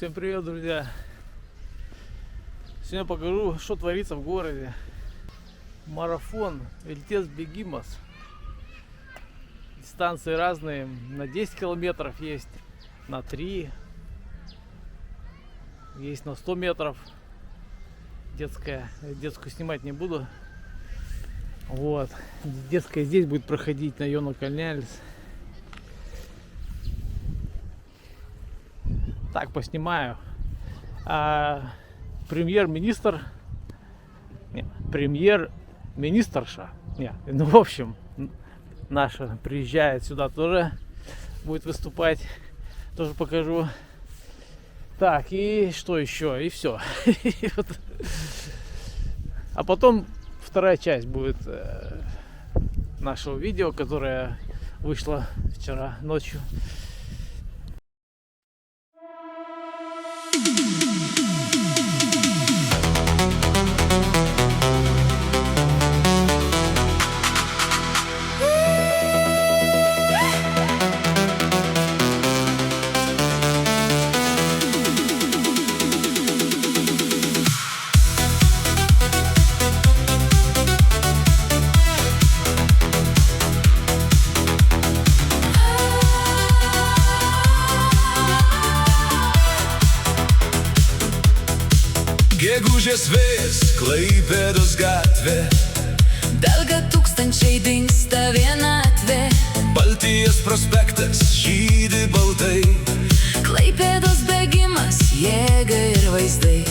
Всем привет, друзья! Сегодня покажу, что творится в городе. Марафон Вильтес Бегимас. Дистанции разные. На 10 километров есть, на 3. Есть на 100 метров. Детскую снимать не буду. Вот. Детская здесь будет проходить на Йону Кальняльс. Так, поснимаю. Премьер-министрша. Ну, в общем, наша приезжает сюда тоже. Будет выступать. Тоже покажу. Так, и что еще? И все. А потом вторая часть будет нашего видео, которое вышло вчера ночью. Gegužės vis Klaipėdos gatvė, Belga tūkstančiai dingsta vienatvė, Baltijos prospektas žydi baltai, Klaipėdos bėgimas, jėga ir vaizdai.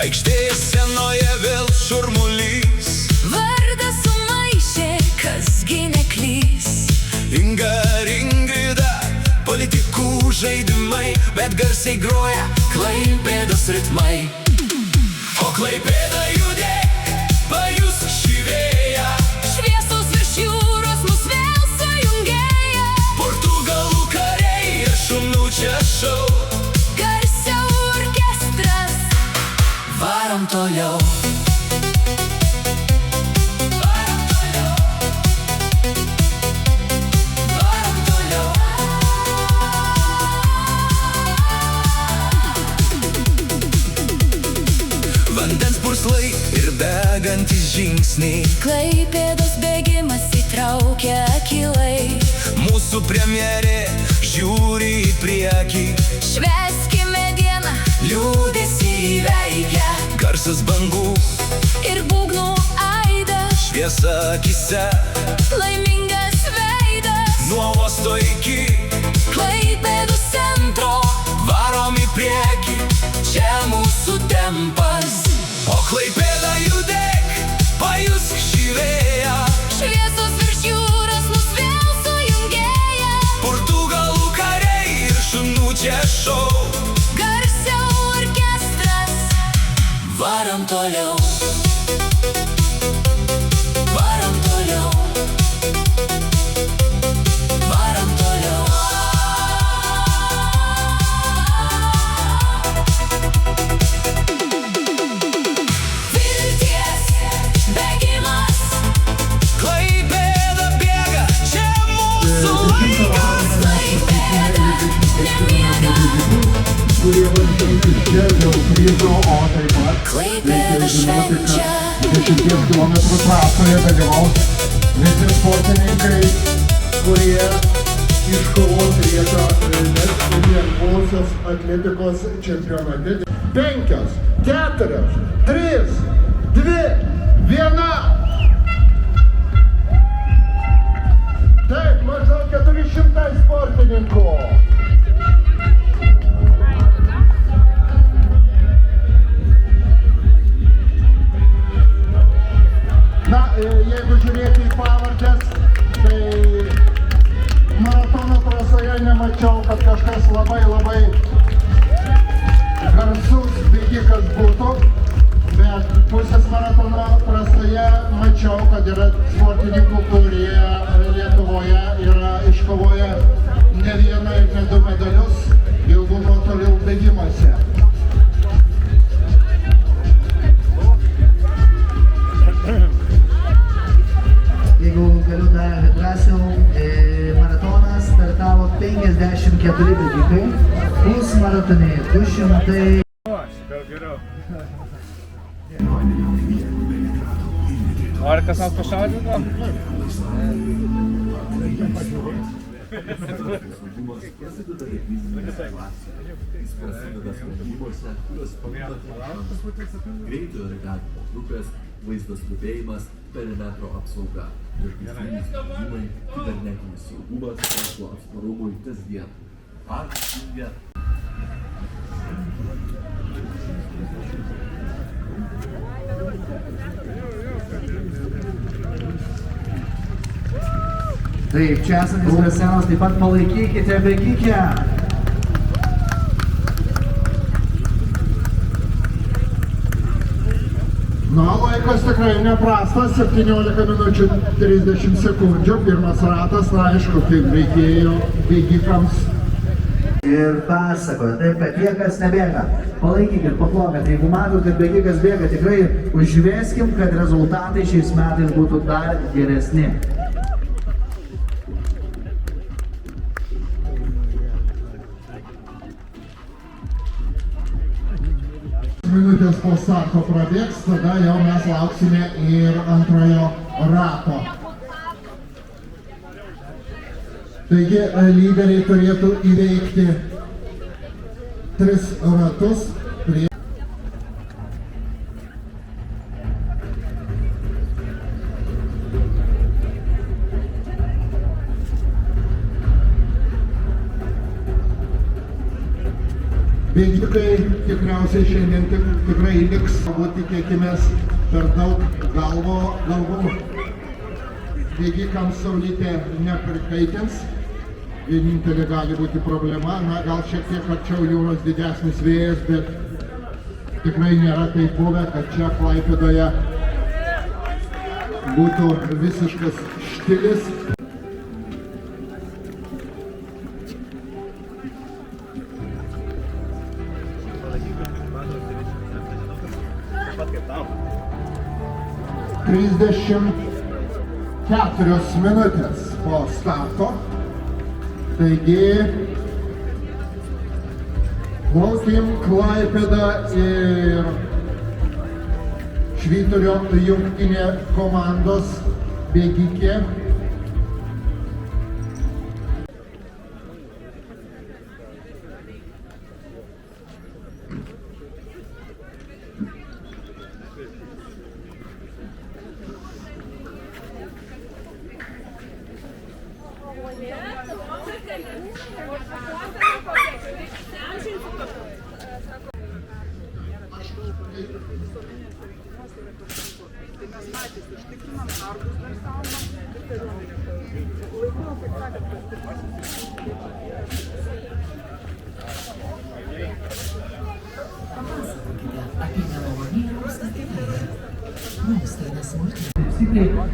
Aikštėje senoje vėl šurmulys, Vardą sumaišė, kasgi neklys. Inga ir Ingrida, politikų žaidimai, bet garsiai groja Klaipėdos ritmai. O Klaipėda judėk, pajusk šį vėją, Šviesos virš jūros mus vėl sujungėja, Portugalų kariai ir šunų čia šou. garsiau orkestras, varom toliau. Varom toliau. Varom toliau. Vandens purslai ir bėgantys žingsniai, Klaipėdos bėgimas įtraukia akylai. mūsų premjerė žiūri į priekį, Švęskime dieną, liūdesį įveikę, garsas bangų, ir būgnų aidas, šviesa akise, laimingas veidas. nuo uosto iki Klaipėdos centro, varom į priekį, čia mūsų tempas. O Klaipėda judėk, pajusk šį vėją, šviesos virš jūros mus vėl sujungėja, Portugalų kariai ir šunų čia šou. garsiau orkestras, varom toliau. Varom toliau. Varom toliau. Vilties bėgimas, Klaipėda bėga, čia mūsų laikas. Klaipėda nemiega, kurie varžysis čia dėl prizo, o taip pat Klaipėda švenčia. 10 km trasoje dalyvaus visi sportininkai, kurie iškovos vietą lengvosios atletikos čempionate. 5, 4, 3, 2, 1. Taip, maždaug 400 sportininkų. Na, jeigu žiūrėti į pavardės, tai maratono trasoje nemačiau, kad kažkas labai garsus bėgikas būtų, bet pusės maratono trasoje mačiau, kad yra sportininkų, kurie Lietuvoje yra iškovoję ne vieną ir ne 2 medalius ilgų nuotolių bėgimuose. Jeigu galiu dar drąsiau, maratonas startavo 54 bėgikai. pusmaratonį 200. Ar kas nors pašaudino? Greitojo reagavimo grupės, vaizdo stebėjimas, perimetro apsauga, priešgaisrinis sprendimai, kibernetinis saugumas, verslo atsparumui kasdien. Jungia. Taip, čia esantis prie scenos, taip pat palaikykite bėgikę. Na, laikas tikrai neprastas, 17 minučių 30 sekundžių, pirmas ratas, na, aišku, kaip reikėjo bėgikams. Ir pasakoja, taip, kad niekas nebėga. Palaikykit, paplokit, jeigu matot, kad bėgikas bėga, tikrai užveskim, kad rezultatai šiais metais būtų dar geresni. Minutės po starto prabėgs, tada jau mes lauksime ir antrojo rato. Taigi lyderiai turėtų įveikti 3 ratus. Bėgikai tikriausiai šiandien tikrai liks, galbūt tikėkimės per daug galvų. Bėgikams saulytė neprikaitins, vienintelė gali būti problema, na gal šiek tiek arčiau jūros didesnis vėjas, bet tikrai nėra taip buvę, kad čia Klaipėdoje būtų visiškas štilis. Trisdešimt 4 minutės po starto. Taigi, plaukim Klaipėda ir Švyturio jungtinė komandos bėgikė.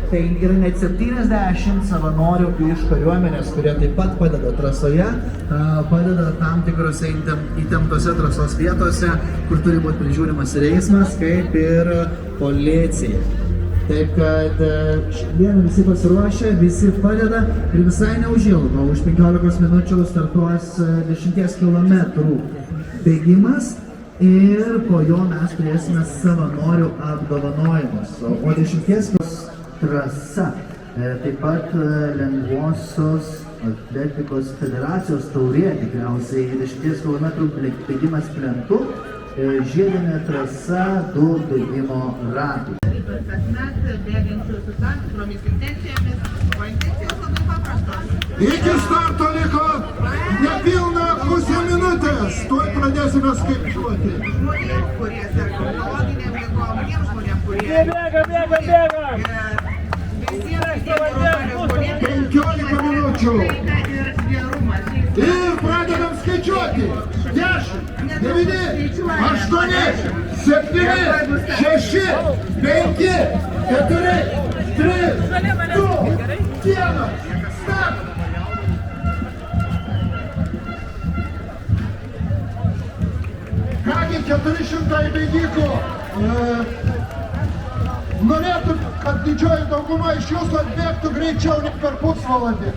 Tai yra net 70 savanorių iš kariuomenės, kurie taip pat padeda trasoje, padeda tam tikrose įtemptose trasos vietose, kur turi būti prižiūrimas ir eismas, kaip ir policija. Taip kad šiandien visi pasiruošę, visi padeda ir visai neužilgo, už 15 minučių startuos 10 km bėgimas. Ir po jo mes turėsime savanorių apdovanojimus. O 10 trasa, taip pat lengvosios atletikos federacijos taurė, tikriausiai 10 km bėgimas plentu, žiedinė trasa 2 bėgimo ratai. Kasmet bėgančių su tam tikromis intencijomis, o intencijos labai paprastos. Iki starto liko nepilna pusė minutės. Tuoj pradėsime skaičiuoti. Žmonėms, kurie serga onkologinėm ligom, tiems žmonėms, kurie... Bėga! Visiems 15 minučių. ir gerumas. Ir pradedam skaičiuoti. 10, 9, 8, 7, 6, 5, 4, 3, 2, 1, start. Kągi, 400 bėgikų. Norėtų, kad didžioji dauguma iš jūsų atbėgtų greičiau nei per pusvalandį.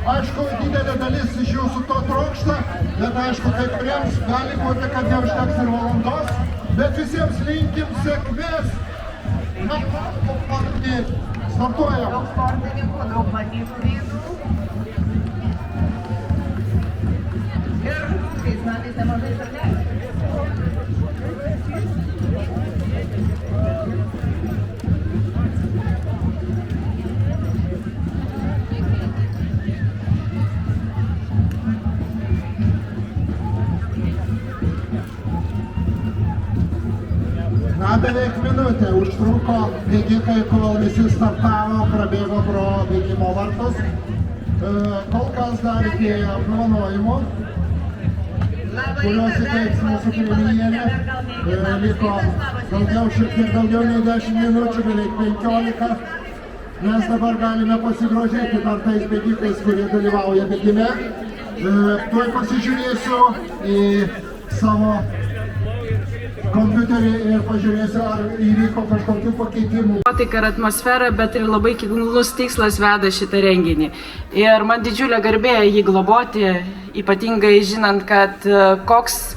Aišku, didelė dalis iš jūsų to trokšta, bet aišku, kai kuriems gali būti, kad neužteks ir valandos, bet visiems linkim sėkmės. Na, startuojam. Daug sportininkų, daug bandymų vyrų. Ir šiais metais nemažai šalelių. Na, beveik minutę užtruko bėgikai, kol visi startavo, prabėgo pro bėgimo vartus. Kol kas dar iki apdovanojimų, kuriuos įteiks mūsų premjerė. Liko šiek tiek daugiau nei 10 minučių, beveik 15. Mes dabar galime pasigrožėti dar tais bėgikais, kurie dalyvauja bėgime. Tuoj pasižiūrėsiu į savo kompiuterį ir pažiūrėsiu, ar įvyko kažkokių pakeitimų. Nuotaika ir atmosfera, bet ir labai kilnus tikslas veda šitą renginį. Ir man didžiulė garbė jį globoti, ypatingai žinant, kad koks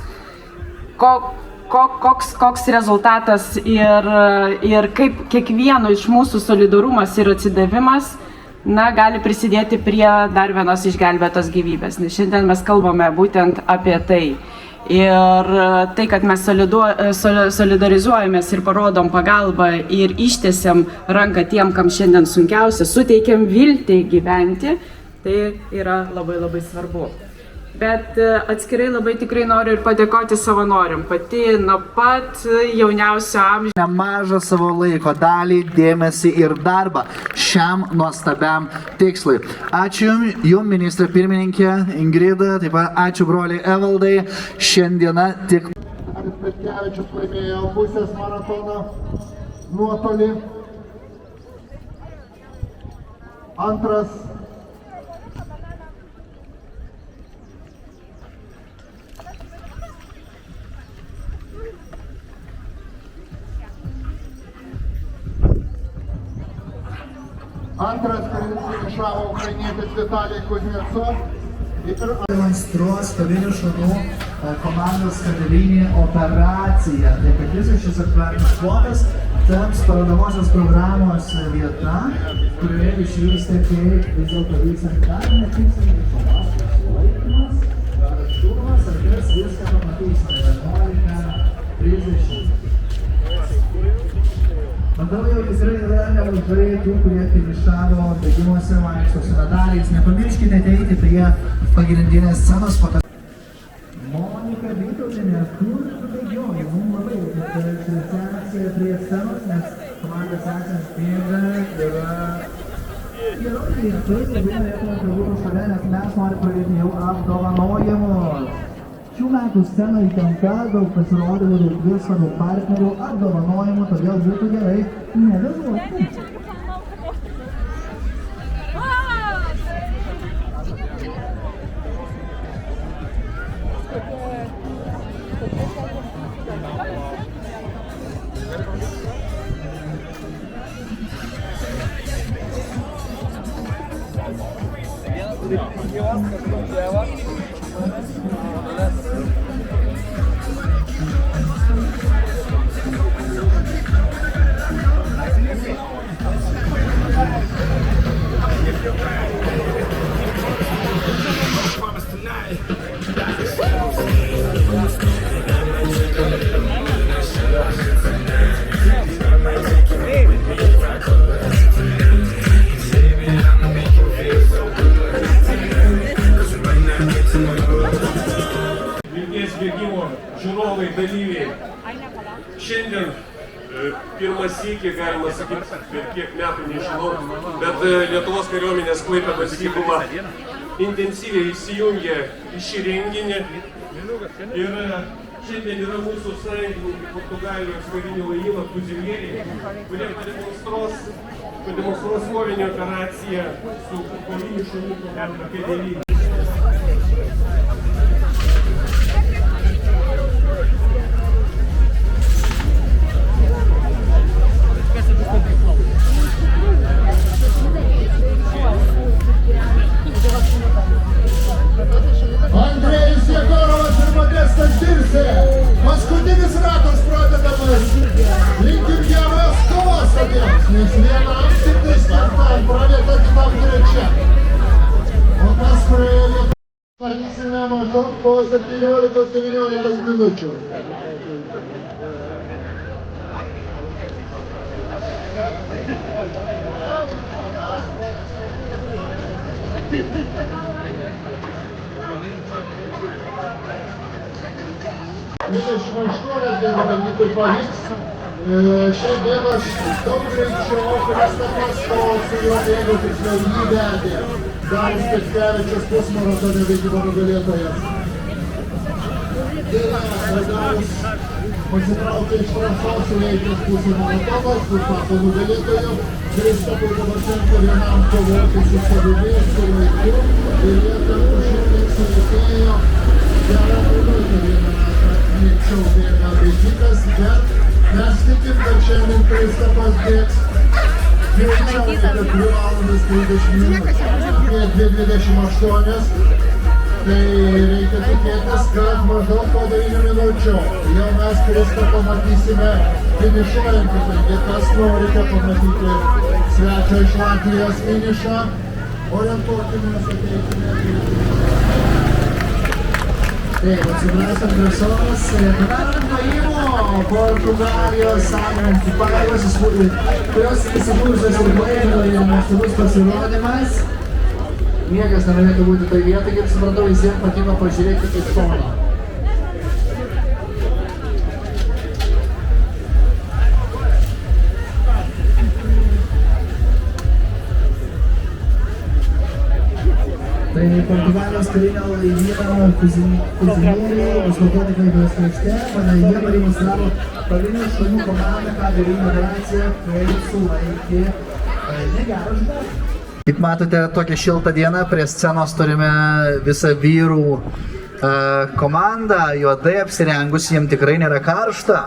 rezultatas ir kaip kiekvieno iš mūsų solidarumas ir atsidavimas gali prisidėti prie dar vienos išgelbėtos gyvybės. Nes šiandien mes kalbame būtent apie tai. Ir tai, kad mes solidarizuojamės ir parodom pagalbą ir ištiesiam ranką tiem, kam šiandien sunkiausia, suteikiam viltį gyventi, tai yra labai labai svarbu. Bet atskirai labai tikrai noriu ir padėkoti savanoriam, pati nuo pat jauniausio amžiaus. Nemažą savo laiko dalį, dėmesį ir darbą šiam nuostabiam tikslui. Ačiū Jums, ministrė pirmininkė Ingrida, taip pat ačiū broliai Evaldai. Šiandieną tik... Aris Petkevičius laimėjo pusės maratoną nuotolį. Antras finišavo ukrainietis Vitalij Kuznecov. Demonstruos kovinių šunų komandos kabelinė operacija. Taip kad visas šis aptvertas plotas taps parodomosios programos vieta, kurioje išvystė, kaip vis dėlto vykstant dar netiksliai palaikymas, šturmas, ar kas viską pamatysime. 11:30. Matau, jau tikrai yra nemažai tų, kurie finišavo bėgimuose, vaikšto su medaliais. Nepamirškite ateiti prie pagrindinės scenos Monika Vytautinė, kur bėgioja? Mums labai transliacija prie scenos, nes komandos esant bėga yra geroj vietoj. Labai norėtume, kad būtų šalia, nes mes norime pradėti jau apdovanojimus. Šių metų scena įtempta, daug pasirodymų, daug visko, daug partnerių, apdovanojimų, todėl būtų gerai nevėluoti. Vilties bėgimo žiūrovai, dalyviai. Šiandien pirmas sykį, galima sakyti, per kiek metų nežinau, bet Lietuvos kariuomenės Klaipėdos įgula intensyviai įsijungė į šį renginį. Ir šiandien yra mūsų sąjungininkai Portugalijos karinių laivynų fuzilieriai, kurie pademonstruos kovinę operaciją su kovinių šunų komanda K9. Gracias. Tirsi. Paskutinis ratas pradedamas. Linkim geros kovos abiems, nes vienam tik tai skirta antra vieta, kitam trečia. O mes praėjo varysime maždaug po 17-19 minučių. Bandyti pavyks. Šiai bėgas daug greičiau, Kristapas, o su juo bėgo tiksliau jį vedė. Darius Petkevičius pusmaratonio bėgimo nugalėtojas. Darius pasitraukė iš trasos įveikęs pusę maratonas, kur tapo nugalėtoju. Kristapui dabar tenka vienam kovoti su savimi, su laiku. Ir jie kartu šiandien sulėtėjo. Gerą nugalėtoją vieną metą greičiau bėga bėgikas, bet mes tikim, kad šiandien Kristapas bėgs greičiau nei 4 valandas 30 minučių, apie 2:28. Tai reikia tikėtis, kad maždaug po 9 minučių jau mes Kristapą matysime finišuojantį. Taigi, kas norite pamatyti svečio iš Latvijos finišą, orientuokimės, ateikime. Taip, atsiprašom drąsos, padarom plojimo Portugalijos sąjungų pajėgos, kurios įsikūrusios ir Klaipėdoje, nuostabus pasirodymas. Niekas nenorėtų būti toj vietoj, kaip supratau, visiems patiko pažiūrėti iš šono. Tai Portugalijos karinio laivyno fuzilieriai dislokuoti Klaipėdos krašte, jie pademonstravo pagrindinių šalių komandą, ką darinio operaciją, kaip sulaikė negerą žmogų. Kaip matote, tokią šiltą dieną prie scenos turime visą vyrų komandą, juodai apsirengus, jiems tikrai nėra karšta.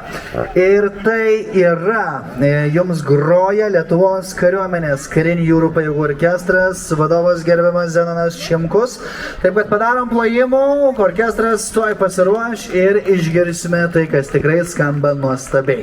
Ir tai yra, jums groja Lietuvos kariuomenės karinių jūrų pajėgų orkestras, vadovas gerbiamas Zenonas Šimkus. Taip kad padarom plojimų, orkestras tuoj pasiruoš ir išgirsime tai, kas tikrai skamba nuostabiai.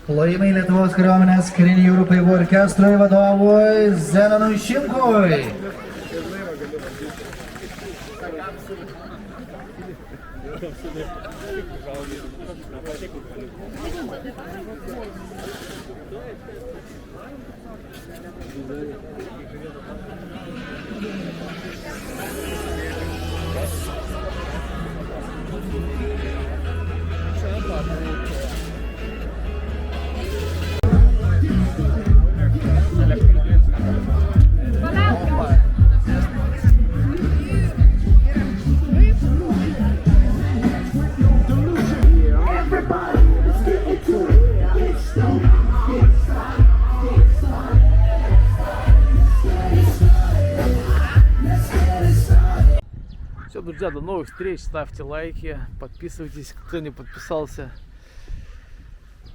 Plojimai Lietuvos kariuomenės karinių jūrų pajėgų orkestrui vadovui Zenonui Šimkui. Все, друзья, до новых встреч, ставьте лайки, подписывайтесь, кто не подписался.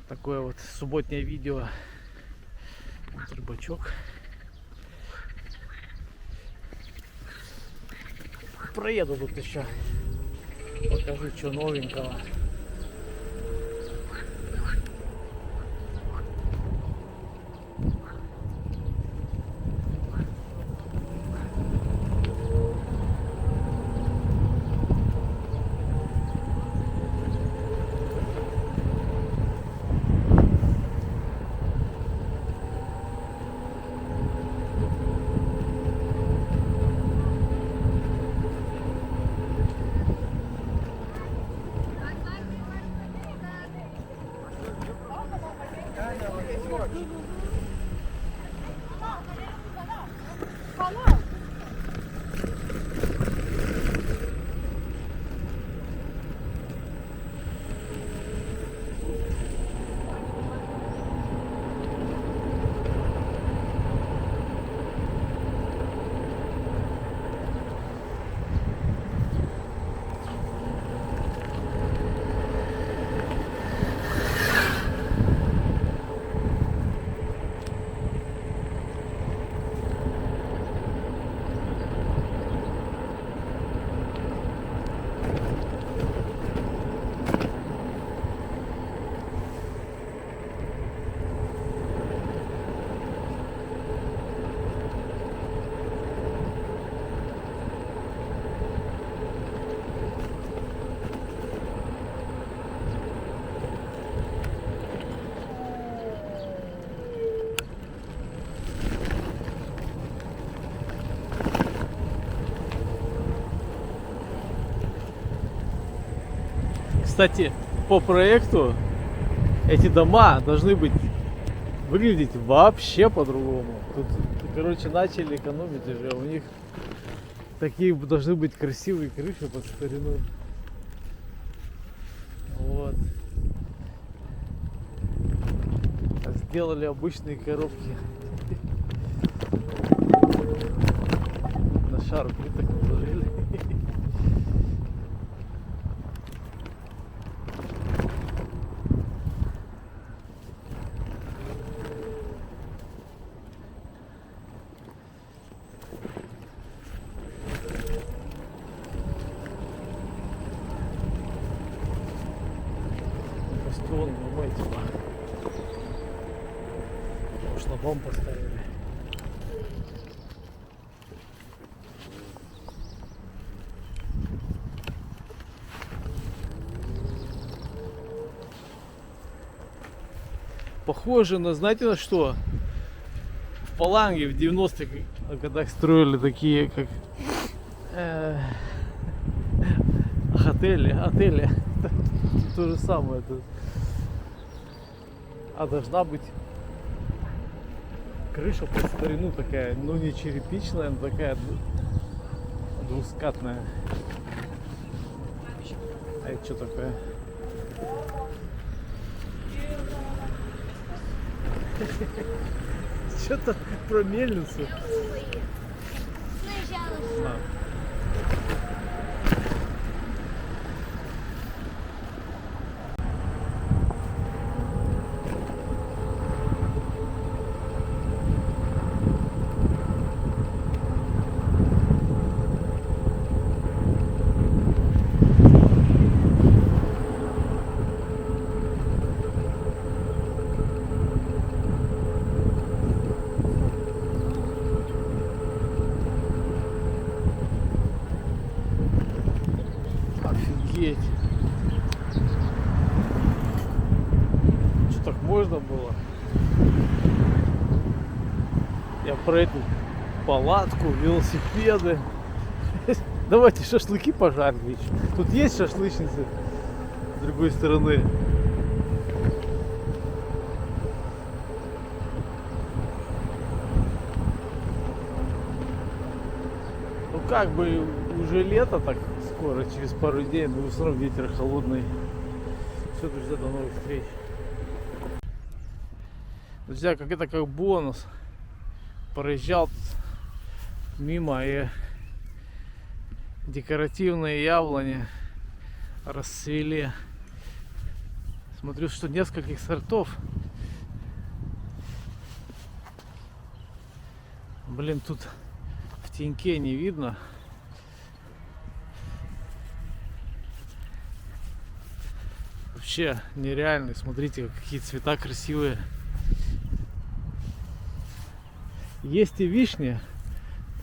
Такое вот субботнее видео. Вот рыбачок. Проеду тут еще, покажу, что новенького. Кстати, по проекту эти дома должны быть выглядеть вообще по-другому. Тут, короче, начали экономить уже. У них такие должны быть красивые крыши под старину. Вот. А сделали обычные коробки. На шар плиток наложили. Бастион, думаете, может, на дом поставили. Похоже на, знаете, на что? В Паланге в 90-х годах строили такие, как Отели. То же самое тут. А должна быть крыша под старину такая, ну не черепичная, но такая двускатная. А это что такое? Что-то про мельницу. А. Офигеть. Что, так можно было? Я про эту палатку, велосипеды. Давайте шашлыки пожарим еще. Тут есть шашлычницы с другой стороны. Ну как бы уже лето так скоро, через пару дней, но все равно ветер холодный. Все, друзья, до новых встреч. Друзья, как это как бонус. Проезжал тут мимо и декоративные яблони расцвели. Смотрю, что нескольких сортов. Блин, тут в теньке не видно. Вообще нереальный. Смотрите, какие цвета красивые. Есть и вишня.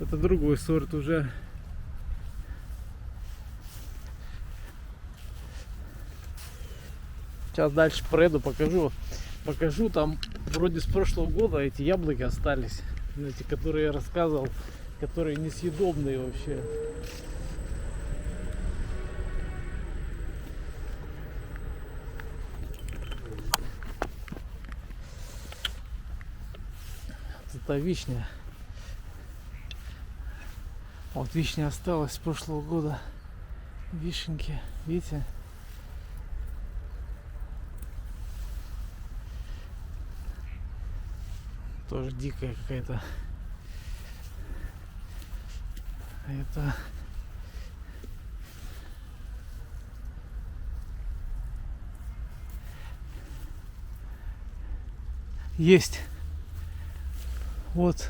Это другой сорт уже. Сейчас дальше проеду, покажу. Там вроде с прошлого года эти яблоки остались. Эти, которые я рассказывал, которые несъедобные вообще. Это вишня. Вот вишня осталась с прошлого года. Вишенки, видите? Тоже дикая какая-то. Это есть. Вот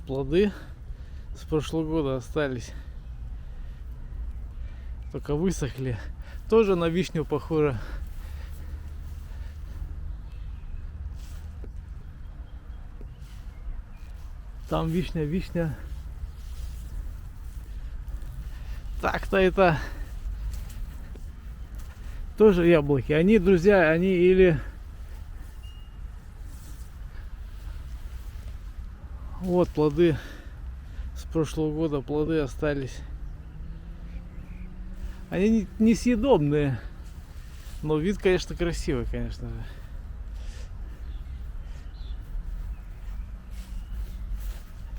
плоды с прошлого года остались, только высохли. Тоже на вишню похоже. Там вишня. Так-то это тоже яблоки. Они, друзья, они или вот плоды с прошлого года, плоды остались. Они несъедобные, но вид, конечно, красивый, конечно же.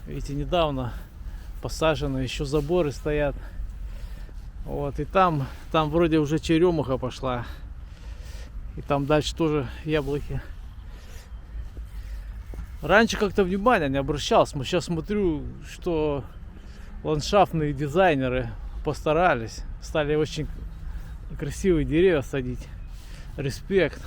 Видите, недавно посажены, еще заборы стоят. Вот, и там вроде уже черемуха пошла. И там дальше тоже яблоки. Раньше как-то внимания не обращался. Сейчас смотрю, что ландшафтные дизайнеры постарались. Стали очень красивые деревья садить. Респект.